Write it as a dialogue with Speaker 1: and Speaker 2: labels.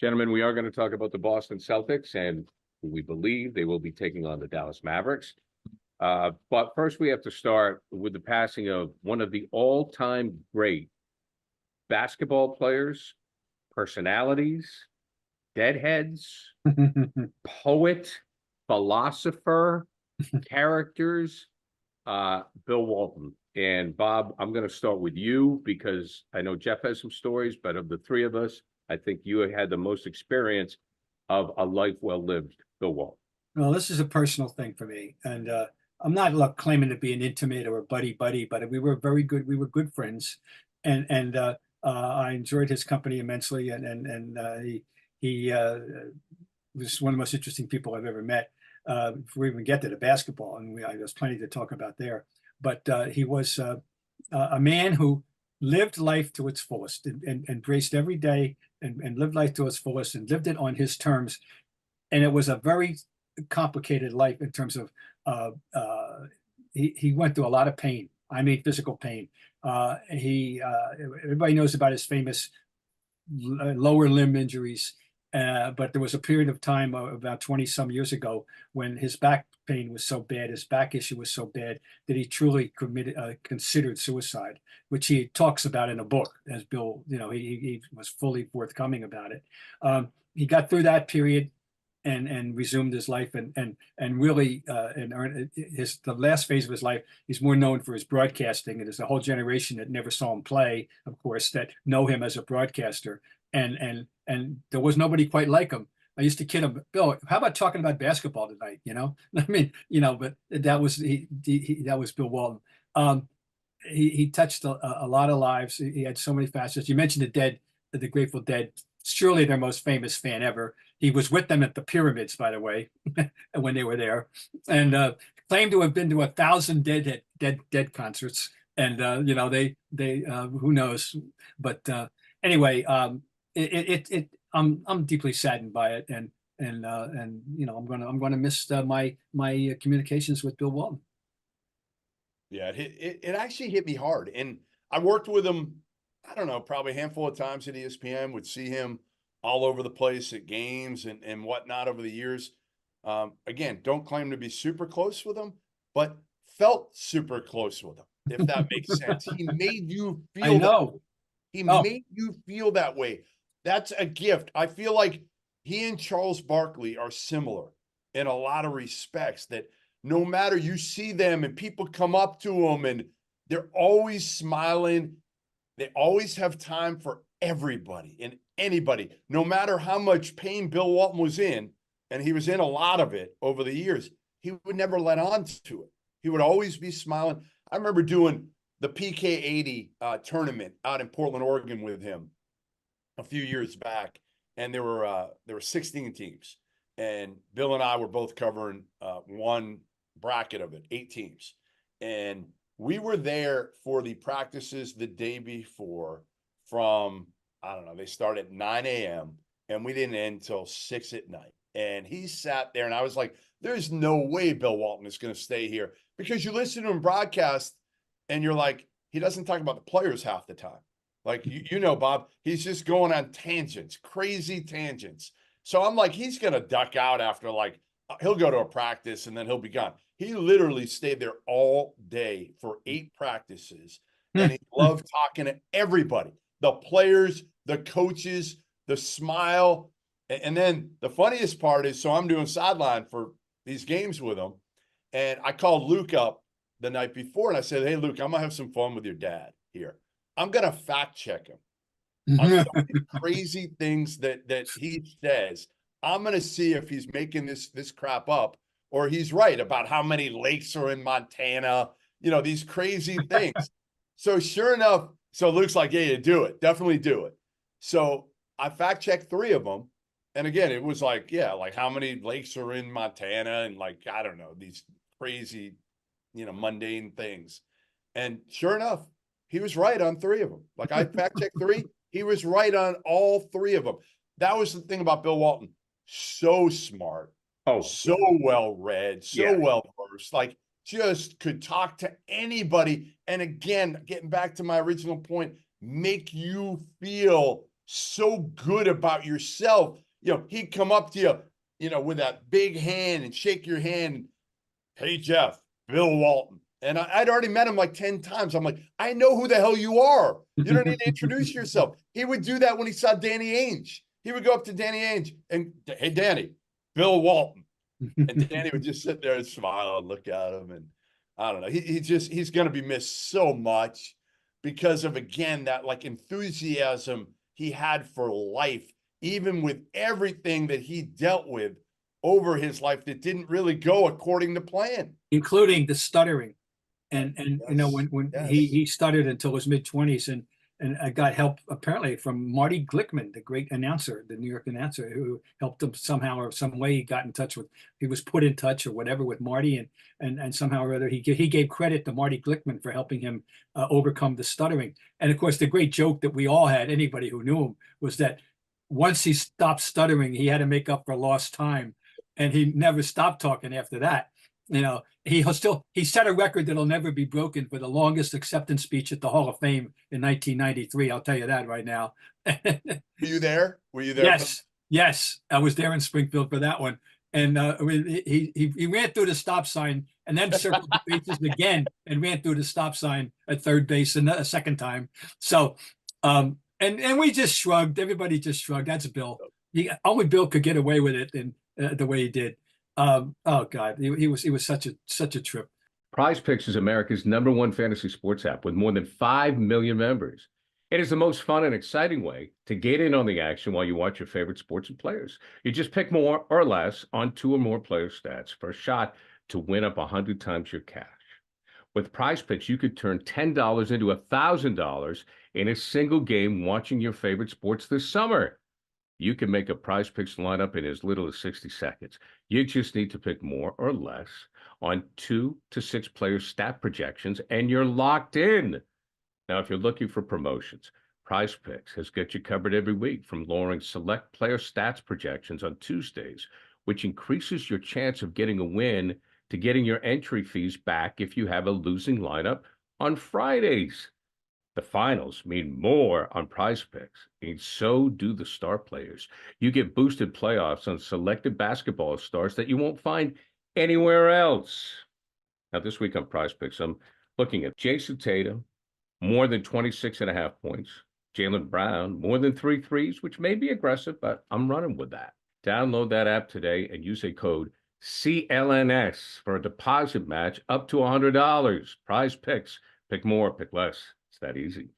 Speaker 1: Gentlemen, we are going to talk about the Boston Celtics, and we believe they will be taking on the Dallas Mavericks. But first, we have to start with the passing of one of the all-time great basketball players, personalities, deadheads, poet, philosopher, characters, Bill Walton. And Bob, I'm going to start with you because I know Jeff has some stories, but of the three of us, I think you had the most experience of a life well lived, Bill Walton.
Speaker 2: Well, this is a personal thing for me, and I'm not claiming to be an intimate or a buddy, but we were very good. We were good friends, and I enjoyed his company immensely, and he was one of the most interesting people I've ever met. Before we even get to the basketball, and there's plenty to talk about there. But he was a man who lived life to its fullest and embraced every day and lived life to its fullest and lived it on his terms. And it was a very complicated life in terms of he went through a lot of pain. I mean, physical pain. Everybody knows about his famous lower limb injuries. But there was a period of time about 20 some years ago when his back pain was so bad, his back issue was so bad that he truly considered suicide, which he talks about in a book. As Bill, he was fully forthcoming about it. He got through that period and resumed his life and really the last phase of his life. He's more known for his broadcasting, and there's a whole generation that never saw him play, of course, that know him as a broadcaster. And there was nobody quite like him. I used to kid him, Bill, how about talking about basketball tonight? I mean, but that was that was Bill Walton. He touched a lot of lives. He had so many facets. You mentioned the Grateful Dead, surely their most famous fan ever. He was with them at the Pyramids, by the way, when they were there, and claimed to have been to 1,000 dead concerts. And they who knows, but anyway. I'm deeply saddened by it, and I'm gonna miss my communications with Bill Walton.
Speaker 3: Yeah, it actually hit me hard, and I worked with him. I don't know, probably a handful of times at ESPN. Would see him all over the place at games and whatnot over the years. Again, don't claim to be super close with him, but felt super close with him, if that makes sense. He made you feel.
Speaker 2: I know.
Speaker 3: He made you feel that way. That's a gift. I feel like he and Charles Barkley are similar in a lot of respects, that no matter, you see them and people come up to them and they're always smiling. They always have time for everybody and anybody, no matter how much pain Bill Walton was in, and he was in a lot of it over the years. He would never let on to it. He would always be smiling. I remember doing the PK80 tournament out in Portland, Oregon with him a few years back. And there were 16 teams. And Bill and I were both covering one bracket of it, 8 teams. And we were there for the practices the day before from, I don't know, they started at 9 a.m. and we didn't end until 6 at night. And he sat there and I was like, there's no way Bill Walton is going to stay here, because you listen to him broadcast and you're like, he doesn't talk about the players half the time. Like, Bob, he's just going on tangents, crazy tangents. So I'm like, he's going to duck out after, like, he'll go to a practice and then he'll be gone. He literally stayed there all day for 8 practices. And he loved talking to everybody, the players, the coaches, the smile. And then the funniest part is, so I'm doing sideline for these games with him. And I called Luke up the night before, and I said, hey, Luke, I'm going to have some fun with your dad here. I'm going to fact check him on some of the crazy things that he says. I'm going to see if he's making this crap up, or he's right about how many lakes are in Montana, these crazy things. So sure enough, so Luke's like, yeah, you do it. Definitely do it. So I fact checked 3 of them. And again, it was like, yeah, like how many lakes are in Montana, and like, I don't know, these crazy, mundane things. And sure enough, he was right on 3 of them. Like, I fact checked 3. He was right on all 3 of them. That was the thing about Bill Walton. So smart. So well read, well versed, like just could talk to anybody. And again, getting back to my original point, make you feel so good about yourself. You know, he'd come up to you, you know, with that big hand and shake your hand. Hey, Jeff, Bill Walton. And I'd already met him like 10 times. I'm like, I know who the hell you are. You don't need to introduce yourself. He would do that when he saw Danny Ainge. He would go up to Danny Ainge and, hey, Danny, Bill Walton. And Danny would just sit there and smile and look at him. And I don't know. He's going to be missed so much because of, again, that like enthusiasm he had for life, even with everything that he dealt with over his life that didn't really go according to plan.
Speaker 2: Including the stuttering. And you know,
Speaker 3: Yes,
Speaker 2: when
Speaker 3: yes.
Speaker 2: he stuttered until his mid-20s, and I got help apparently from Marty Glickman, the great announcer, the New York announcer, who helped him somehow or some way. He got in touch with, he was put in touch or whatever with Marty, and somehow or other he gave credit to Marty Glickman for helping him overcome the stuttering. And of course, the great joke that we all had, anybody who knew him, was that once he stopped stuttering, he had to make up for lost time, and he never stopped talking after that. You know, he set a record that'll never be broken for the longest acceptance speech at the Hall of Fame in 1993. I'll tell you that right now.
Speaker 3: Were you there? Were you there?
Speaker 2: Yes, yes, I was there in Springfield for that one. And he ran through the stop sign and then circled the bases again and ran through the stop sign at third base a second time. So, and we just shrugged. Everybody just shrugged. That's Bill. Only Bill could get away with it, and the way he did. Oh God, he was such a trip.
Speaker 1: PrizePicks is America's #1 fantasy sports app with more than 5 million members. It is the most fun and exciting way to get in on the action while you watch your favorite sports and players. You just pick more or less on 2 or more player stats for a shot to win up 100 times your cash. With PrizePicks, you could turn $10 into $1,000 in a single game watching your favorite sports this summer. You can make a PrizePicks lineup in as little as 60 seconds. You just need to pick more or less on 2 to 6 player stat projections, and you're locked in. Now, if you're looking for promotions, PrizePicks has got you covered every week, from lowering select player stats projections on Tuesdays, which increases your chance of getting a win, to getting your entry fees back if you have a losing lineup on Fridays. The finals mean more on PrizePicks, and so do the star players. You get boosted playoffs on selected basketball stars that you won't find anywhere else. Now, this week on PrizePicks, I'm looking at Jason Tatum, more than 26.5 points. Jaylen Brown, more than 3 threes, which may be aggressive, but I'm running with that. Download that app today and use a code CLNS for a deposit match up to $100. PrizePicks. Pick more, pick less. It's that easy.